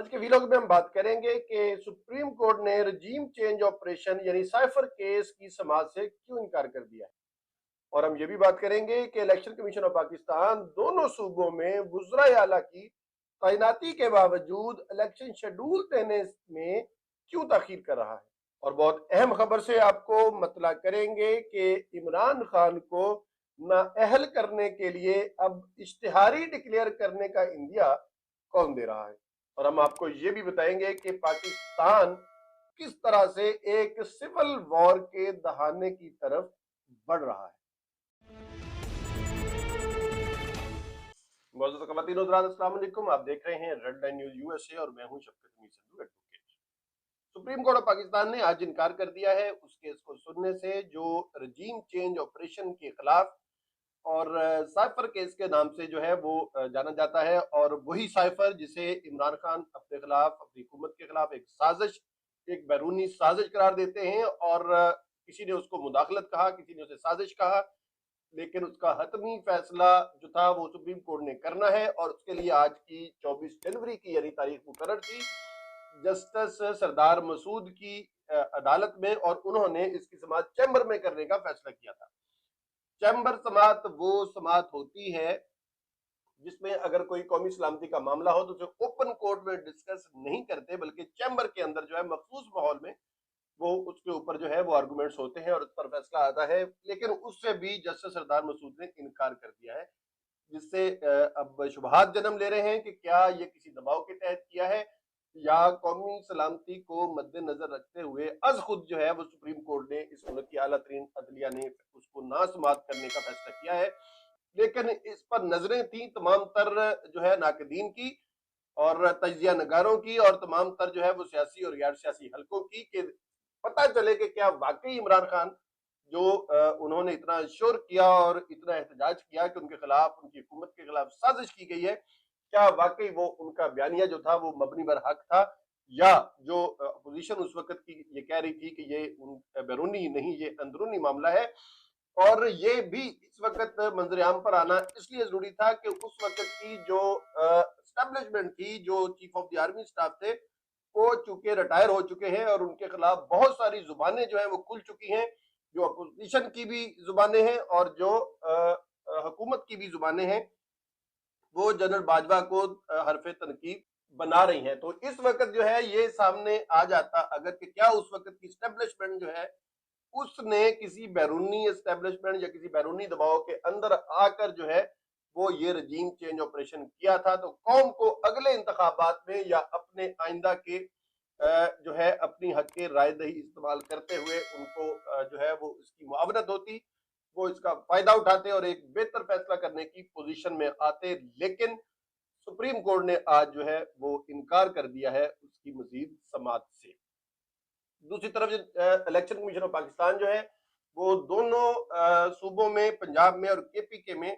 आज के वीलॉग में हम बात करेंगे कि सुप्रीम कोर्ट ने रजीम चेंज ऑपरेशन यानी साइफर केस की समाअत से क्यों इनकार कर दिया है। और हम ये भी बात करेंगे कि इलेक्शन कमीशन ऑफ पाकिस्तान दोनों सूबों में वुज़राए आला की तैनाती के बावजूद इलेक्शन शेड्यूल देने में क्यों ताखीर कर रहा है। और बहुत अहम खबर से आपको मतला करेंगे कि इमरान खान को नाअहल करने के लिए अब इश्तिहारी डिक्लेयर करने का इंदिया कौन दे रहा है। और हम आपको ये भी बताएंगे कि पाकिस्तान किस तरह से एक सिविल वॉर के दहाने की तरफ बढ़ रहा है। मौजूद ख़वातीन और हज़रात, अस्सलाम वालेकुम। आप देख रहे हैं रेड लाइन न्यूज़ यूएसए और मैं हूं शफ़क़त उम्मीद Sandhu advocate. Supreme court of Pakistan ने आज इनकार कर दिया है उस केस को सुनने से जो रजीम चेंज ऑपरेशन के खिलाफ और साइफर केस के नाम से जो है वो जाना जाता है। और वही साइफर जिसे इमरान खान अपने खिलाफ, अपनी हुकूमत के खिलाफ एक साजिश, एक बैरूनी साजिश करार देते हैं। और किसी ने उसको मुदाखलत कहा, किसी ने उसे साजिश कहा, लेकिन उसका हतमी फैसला जो था वो सुप्रीम कोर्ट ने करना है। और उसके लिए आज की 24 जनवरी की यानी तारीख मुकर्रर थी जस्टिस सरदार मसूद की अदालत में, और उन्होंने इसकी समाअत चैम्बर में करने का फैसला किया था। चैम्बर समाअत वो समाअत होती है जिसमें अगर कोई कौमी सलामती का मामला हो तो उसे ओपन कोर्ट में डिस्कस नहीं करते, बल्कि चैम्बर के अंदर जो है मखसूस माहौल में वो उसके ऊपर जो है वो आर्गूमेंट्स होते हैं और उस पर फैसला आता है। लेकिन उससे भी जस्टिस सरदार मसूद ने इनकार कर दिया है, जिससे अब शुबहात जन्म ले रहे हैं कि क्या ये किसी दबाव के तहत किया है या कौमी सलामती को मद्देनजर रखते हुए अज खुद जो है वो सुप्रीम कोर्ट ने इस मुल्क की आला तरीन अदलिया ने उसको ना समाअत करने का फैसला किया है। लेकिन इस पर नजरें थी तमाम तर जो है नाकदीन की और तजिया नगारों की और तमाम तर जो है वो सियासी और गैर सियासी हलकों की, कि पता चले कि क्या वाकई इमरान खान जो उन्होंने इतना शोर किया और इतना एहतजाज किया कि उनके खिलाफ, उनकी हुकूमत के खिलाफ साजिश की गई है, क्या वाकई वो उनका बयानिया जो था वो मबनी बर हक था, या जो अपोजिशन उस वक्त की ये कह रही थी कि ये बैरूनी नहीं, ये अंदरूनी मामला है। और ये भी इस वक्त मंजर-ए-आम पर आना इसलिए जरूरी था कि उस वक्त की जो एस्टेब्लिशमेंट थी, जो chief of the army staff थे, वो चूंकि रिटायर हो चुके हैं और उनके खिलाफ बहुत सारी जुबानें जो है वो खुल चुकी हैं, जो अपोजिशन की भी जुबानें हैं और जो हुकूमत की भी जुबानें हैं, वो जनरल बाजवा को हरफ तनकीद बना रही हैं। तो इस वक्त जो है ये सामने आ जाता अगर कि क्या उस वक्त की एस्टेब्लिशमेंट जो है उसने किसी बैरूनी एस्टेब्लिशमेंट या किसी बैरूनी दबाव के अंदर आकर जो है वो ये रजीम चेंज ऑपरेशन किया था, तो कौम को अगले इंतखाबात में या अपने आइंदा के जो है अपनी हक के राय दही इस्तेमाल करते हुए उनको जो है वो इसकी मुआवनत होती, वो इसका फायदा उठाते और एक बेहतर फैसला करने की पोजीशन में आते। लेकिन सुप्रीम कोर्ट ने आज जो है वो इनकार कर दिया है उसकी मजीद समाअत से। दूसरी तरफ इलेक्शन कमीशन ऑफ पाकिस्तान जो है वो दोनों सूबों में, पंजाब में और केपीके में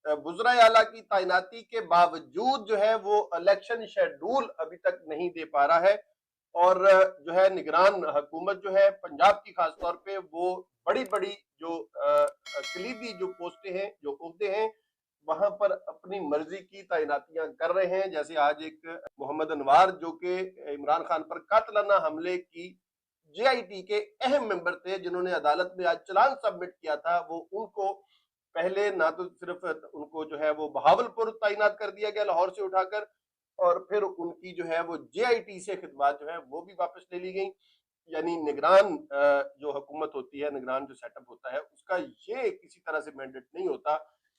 वुज़राए आला की तैनाती के बावजूद जो है वो इलेक्शन शेड्यूल अभी तक नहीं दे पा रहा है। और जो है निगरान हुकूमत जो है पंजाब की खासतौर पे वो बड़ी बड़ी जो कलीदी जो पोस्टें हैं, जो ओहदे हैं, वहां पर अपनी मर्जी की तैनातियां कर रहे हैं। जैसे आज एक मोहम्मद अनवार जो कि इमरान खान पर कातलाना हमले की जेआईटी के अहम मेंबर थे, जिन्होंने अदालत में आज चालान सबमिट किया था, वो उनको पहले ना तो सिर्फ उनको जो है वो बहावलपुर तैनात कर दिया गया लाहौर से उठाकर, और फिर उनकी जो है वो जेआईटी से खिदमत जो है वो भी वापस ले ली गई। यानी निगरान जो हुकूमत होती है, निगरान जो सेटअप होता है, उसका ये किसी तरह से मैंडेट नहीं होता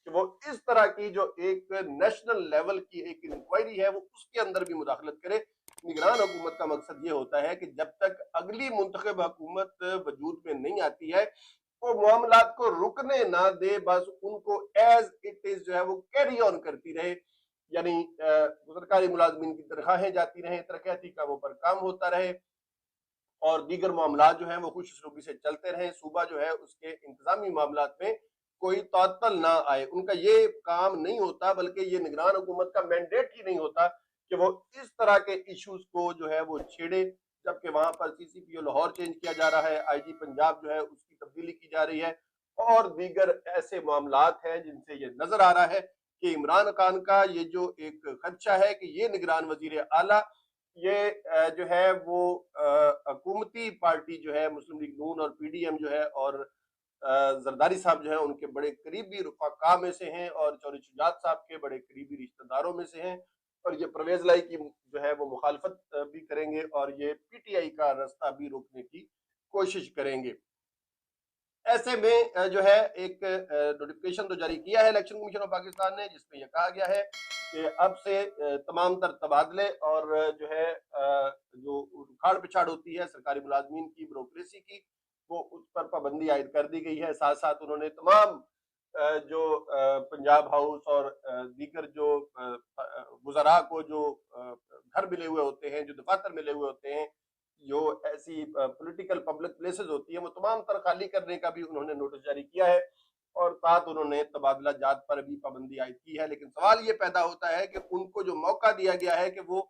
कि वो इस तरह की जो एक नेशनल लेवल की एक इंक्वायरी है वो उसके अंदर भी मुदाखलत करे। निगरान हुकूमत का मकसद ये होता है कि जब तक अगली मुंतखब हुकूमत वजूद में नहीं आती है वो मामलात को रुकने ना दे, बस उनको एज इट इज जो है वो कैरी ऑन करती रहे। यानी सरकारी मुलाजमीन की तनख्वाहें जाती रहे, तरक्याती कामों पर काम होता रहे और दीगर मामला जो है वो खुशरूबी से चलते रहे। सूबा जो है उसके इंतजामी मामलात में कोई तातल ना आए, उनका ये काम नहीं होता, बल्कि ये निगरान हुकूमत का मैंडेट ही नहीं होता कि वो इस तरह के इश्यूज को जो है वो छेड़े। जबकि वहां पर सीसीपीओ लाहौर चेंज किया जा रहा है, आईजी पंजाब जो है उसकी तब्दीली की जा रही है, और दीगर ऐसे मामलात हैं जिनसे ये नजर आ रहा है कि इमरान खान का ये जो एक खदशा है कि ये निगरान वजीर आला जो है वो हुकूमती पार्टी जो है मुस्लिम लीग नून और पीडीएम जो है और जरदारी साहब जो है उनके बड़े करीबी रफाका में से हैं और चौधरी शुजात साहब के बड़े करीबी रिश्तेदारों में से हैं। और ये परवेज लाई की जो है वो मुखालफत भी करेंगे और ये पीटीआई का रास्ता भी रोकने की कोशिश करेंगे। ऐसे में जो है एक नोटिफिकेशन तो जारी किया है इलेक्शन कमीशन ऑफ पाकिस्तान ने, जिसमें यह कहा गया है कि अब से तमाम तर तबादले और जो है जो उखाड़ पिछाड़ होती है सरकारी मुलाजमीन की, ब्यूरोक्रेसी की, वो उस पर पाबंदी आयद कर दी गई है। साथ साथ उन्होंने तमाम जो पंजाब हाउस और दीगर जो वज़रा को जो घर मिले हुए होते हैं, जो दफातर मिले हुए होते हैं, जो ऐसी पॉलिटिकल पब्लिक प्लेसेस होती है, वो तमाम तर खाली करने का भी उन्होंने नोटिस जारी किया है और साथ उन्होंने तबादला जात पर भी पाबंदी आयद की है। लेकिन सवाल ये पैदा होता है कि उनको जो मौका दिया गया है कि वो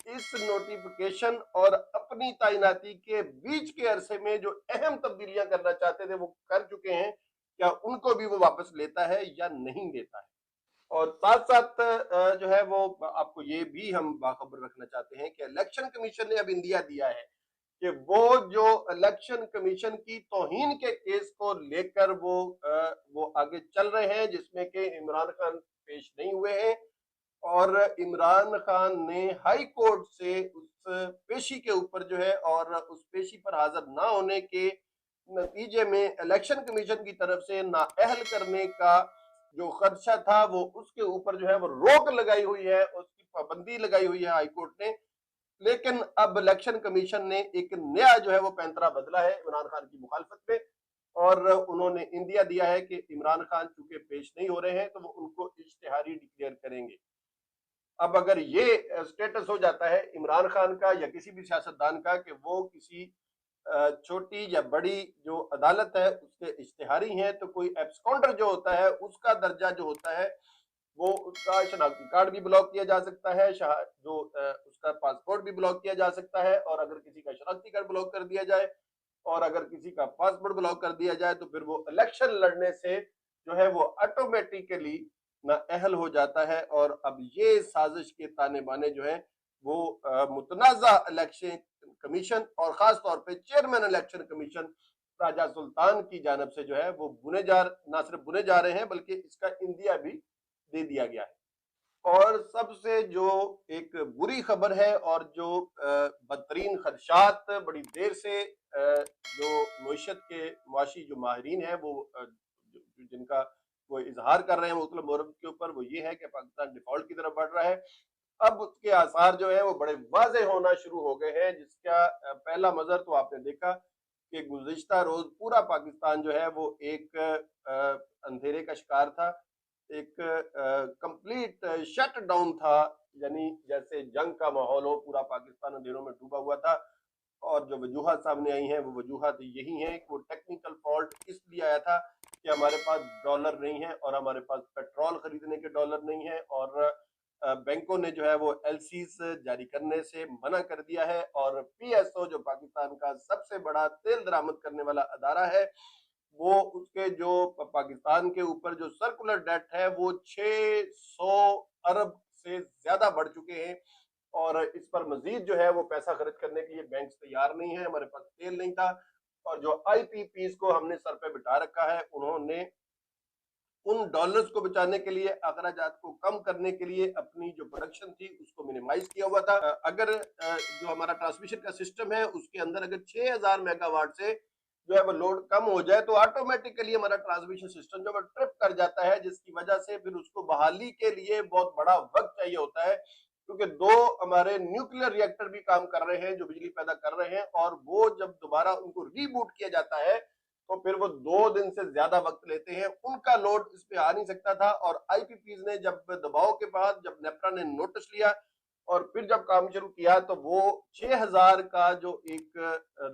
इस नोटिफिकेशन और अपनी तैनाती के बीच के अरसे में जो अहम तब्दीलियां करना चाहते थे वो कर चुके हैं, क्या उनको भी वो वापस लेता है या नहीं लेता है। और साथ साथ जो है वो आपको ये भी हम बाखबर रखना चाहते हैं कि इलेक्शन कमीशन ने अब इंदिया दिया है कि वो जो इलेक्शन कमीशन की तौहीन के केस को लेकर वो आगे चल रहे हैं, जिसमें कि इमरान खान पेश नहीं हुए हैं और इमरान खान ने हाई कोर्ट से उस पेशी के ऊपर जो है और उस पेशी पर हाजिर ना होने के नतीजे में इलेक्शन कमीशन की तरफ से नाअहल करने का जो खदशा था वो उसके ऊपर जो है वो रोक लगाई हुई है, उसकी पाबंदी लगाई हुई है हाई कोर्ट ने। लेकिन अब इलेक्शन कमीशन ने एक नया जो है वो पैंतरा बदला है इमरान खान की मुखालफत में और उन्होंने इंदिया दिया है कि इमरान खान चूंकि पेश नहीं हो रहे हैं तो वो उनको इश्तिहारी डिक्लेयर करेंगे। अब अगर ये स्टेटस हो जाता है इमरान खान का या किसी भी सियासतदान का कि वो किसी छोटी या बड़ी जो अदालत है उसके इश्तिहारी हैं, तो कोई एब्सकॉन्डर जो होता है उसका दर्जा जो होता है वो उसका शनाख्ती कार्ड भी ब्लॉक किया जा सकता है, उसका पासपोर्ट भी ब्लॉक किया जा सकता है। और अगर किसी का शनाख्ती कार्ड ब्लॉक कर दिया जाए और अगर किसी का पासपोर्ट ब्लॉक कर दिया जाए तो फिर वो इलेक्शन लड़ने से जो है वो ऑटोमेटिकली नाअहल हो जाता है। और अब ये साजिश के ताने बाने जो है वो मुतनाज़ा इलेक्शन कमीशन और खास तौर पे चेयरमैन इलेक्शन कमीशन राजा सुल्तान की जानब से जो है वो ना सिर्फ बुने जा रहे हैं बल्कि इसका इंदिया भी दे दिया गया है। और सबसे जो एक बुरी खबर है और जो बदतरीन खदशात बड़ी देर से जो मईशत के मुआशी जो माहिरीन हैं वो जिनका वो इजहार कर रहे हैं मुख्तलिफ मोरब के ऊपर, वो ये है कि पाकिस्तान डिफॉल्ट की तरफ बढ़ रहा है। अब उसके आसार जो है वो बड़े वाजे होना शुरू हो गए हैं, जिसका पहला मजर तो आपने देखा कि गुज़िश्ता रोज पूरा पाकिस्तान जो है वो एक अंधेरे का शिकार था, एक कंप्लीट शट डाउन था, यानी जैसे जंग का माहौल हो, पूरा पाकिस्तान अंधेरों में डूबा हुआ था। और जो वजूहत सामने आई हैं वो वजूहत यही हैं कि वो टेक्निकल फॉल्ट इसलिए आया था कि हमारे पास डॉलर नहीं है और हमारे पास पेट्रोल खरीदने के डॉलर नहीं है और बैंकों ने जो है वो एलसीज जारी करने से मना कर दिया है और पीएसओ जो पाकिस्तान का सबसे बड़ा तेल दरामद करने वाला अदारा है, वो उसके जो पाकिस्तान के ऊपर जो सर्कुलर डेट है वो 600 अरब से ज्यादा बढ़ चुके हैं और इस पर मजीद जो है वो पैसा खर्च करने के लिए बैंक तैयार नहीं है। हमारे पास तेल नहीं था और जो आईपीपीज को हमने सर पे बिठा रखा है, उन्होंने उन डॉलर्स को बचाने के लिए, अखराजात को कम करने के लिए अपनी जो प्रोडक्शन थी उसको मिनिमाइज किया हुआ था। अगर जो हमारा ट्रांसमिशन का सिस्टम है उसके अंदर अगर 6000 मेगावाट से जो है वो लोड कम हो जाए तो ऑटोमेटिकली हमारा ट्रांसमिशन सिस्टम जो है ट्रिप कर जाता है, जिसकी वजह से फिर उसको बहाली के लिए बहुत बड़ा वक्त चाहिए होता है, क्योंकि दो हमारे न्यूक्लियर रिएक्टर भी काम कर रहे हैं जो बिजली पैदा कर रहे हैं और वो जब दोबारा उनको रीबूट किया जाता है तो फिर वो 2 दिन से ज्यादा वक्त लेते हैं, उनका लोड इस पे आ नहीं सकता था। और आईपीपीज ने जब दबाव के बाद जब नेपरा ने नोटिस लिया और फिर जब काम शुरू किया तो वो 6000 का जो एक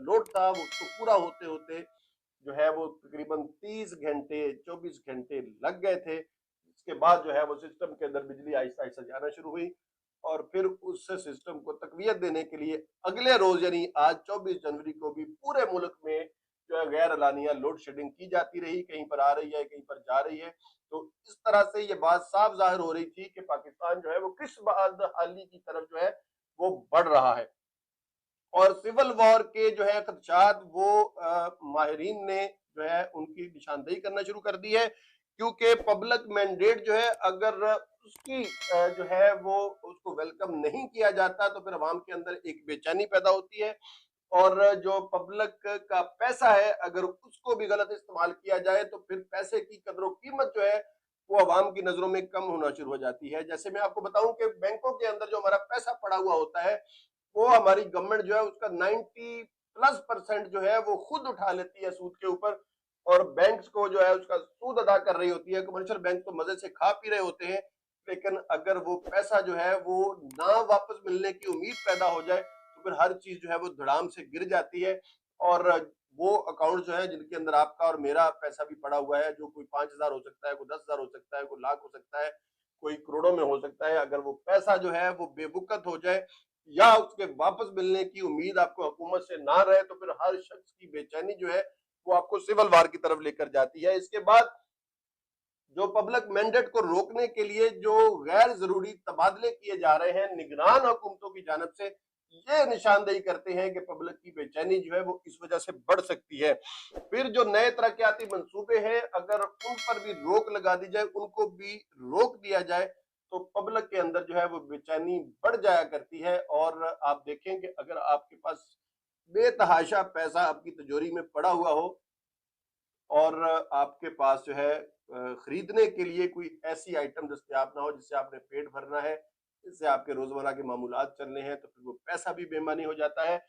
लोड था वो उसको पूरा होते होते जो है वो तकरीबन 30 घंटे 24 घंटे लग गए थे। इसके बाद जो है वो सिस्टम के अंदर बिजली आहिस्ता आहिस्ता जाना शुरू हुई और फिर उस सिस्टम को तकवीत देने के लिए अगले रोज यानी आज 24 जनवरी को भी पूरे मुल्क में जो है गैर एलानिया लोड शेडिंग की जाती रही, कहीं पर आ रही है कहीं पर जा रही है। तो इस तरह से ये बात साफ जाहिर हो रही थी कि पाकिस्तान जो है वो किस बदहाली की तरफ जो है वो बढ़ रहा है। और सिविल वॉर के जो है खदशात वो माहिरीन ने जो है उनकी निशानदेही करना शुरू कर दी है, क्योंकि पब्लिक मैंडेट जो है अगर उसकी जो है वो उसको वेलकम नहीं किया जाता तो फिर अवाम के अंदर एक बेचैनी पैदा होती है। और जो पब्लिक का पैसा है अगर उसको भी गलत इस्तेमाल किया जाए तो फिर पैसे की कदर कीमत जो है वो अवाम की नजरों में कम होना शुरू हो जाती है। जैसे मैं आपको बताऊं कि बैंकों के अंदर जो हमारा पैसा पड़ा हुआ होता है वो हमारी गवर्नमेंट जो है उसका 90+% जो है वो खुद उठा लेती है सूद के ऊपर, और बैंक्स को जो है उसका सूद अदा कर रही होती है। कमर्शियल बैंक तो मजे से खा पी रहे होते हैं, लेकिन अगर वो पैसा जो है वो ना वापस मिलने की उम्मीद पैदा हो जाए तो फिर हर चीज जो है वो धड़ाम से गिर जाती है। और वो अकाउंट जो है जिनके अंदर आपका और मेरा पैसा भी पड़ा हुआ है, जो कोई 5,000 हो सकता है, कोई 10,000 हो सकता है, कोई लाख हो सकता है, कोई करोड़ों में हो सकता है, अगर वो पैसा जो है वो बेवकूत हो जाए या उसके वापस मिलने की उम्मीद आपको हुकूमत से ना रहे तो फिर हर शख्स की बेचैनी जो है वो आपको सिविल वार की तरफ लेकर जाती है। इसके बाद जो पब्लिक मैंडेट को रोकने के लिए जो गैर जरूरी तबादले किए जा रहे हैं निगरान हुकूमतों की जानब से, ये निशानदेही करते हैं कि पब्लिक की बेचैनी जो है वो इस वजह से बढ़ सकती है। फिर जो नए तरक्याती मंसूबे हैं अगर उन पर भी रोक लगा दी जाए, उनको भी रोक दिया जाए तो पब्लिक के अंदर जो है वो बेचैनी बढ़ जाया करती है। और आप देखें कि अगर आपके पास बेतहाशा पैसा आपकी तिजोरी में पड़ा हुआ हो और आपके पास जो है खरीदने के लिए कोई ऐसी आइटम दस्तयाब ना हो जिससे आपने पेट भरना है, जिससे आपके रोजमर्रा के मामूलात चलने हैं, तो फिर वो पैसा भी बेईमानी हो जाता है।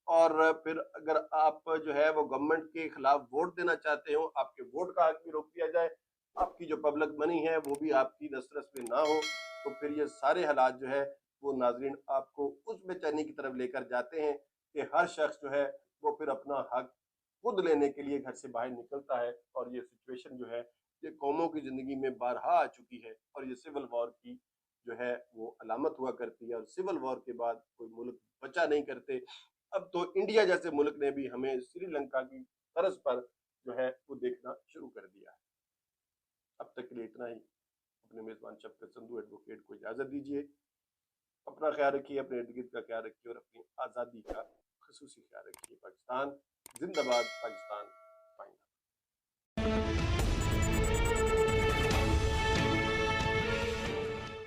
और फिर अगर आप जो है वो गवर्नमेंट के खिलाफ वोट देना चाहते हो, आपके वोट का हक भी रोक दिया जाए, आपकी जो पब्लिक मनी है वो भी आपकी दस्तरस में ना हो, तो फिर ये सारे हालात जो है वो नाजरीन आपको उस बेचैनी की तरफ लेकर जाते हैं कि हर शख्स जो है वो फिर अपना हक खुद लेने के लिए घर से बाहर निकलता है। और ये सिचुएशन जो है ये कौमों की जिंदगी में बारहा आ चुकी है और ये सिविल वॉर की जो है वो अलामत हुआ करती है। और सिविल वॉर के बाद कोई मुल्क बचा नहीं करते। अब तो इंडिया जैसे मुल्क ने भी हमें श्रीलंका की तर्ज पर जो है वो देखना शुरू कर दिया है। अब तक के लिए इतना ही। अपने मेजबान शफकत संधू एडवोकेट को इजाजत दीजिए। अपना ख्याल रखिए, अपने इर्द गिर्द का ख्याल रखिए और अपनी आज़ादी का खसूसी ख्याल रखिए। पाकिस्तान जिंदाबाद, पाकिस्तान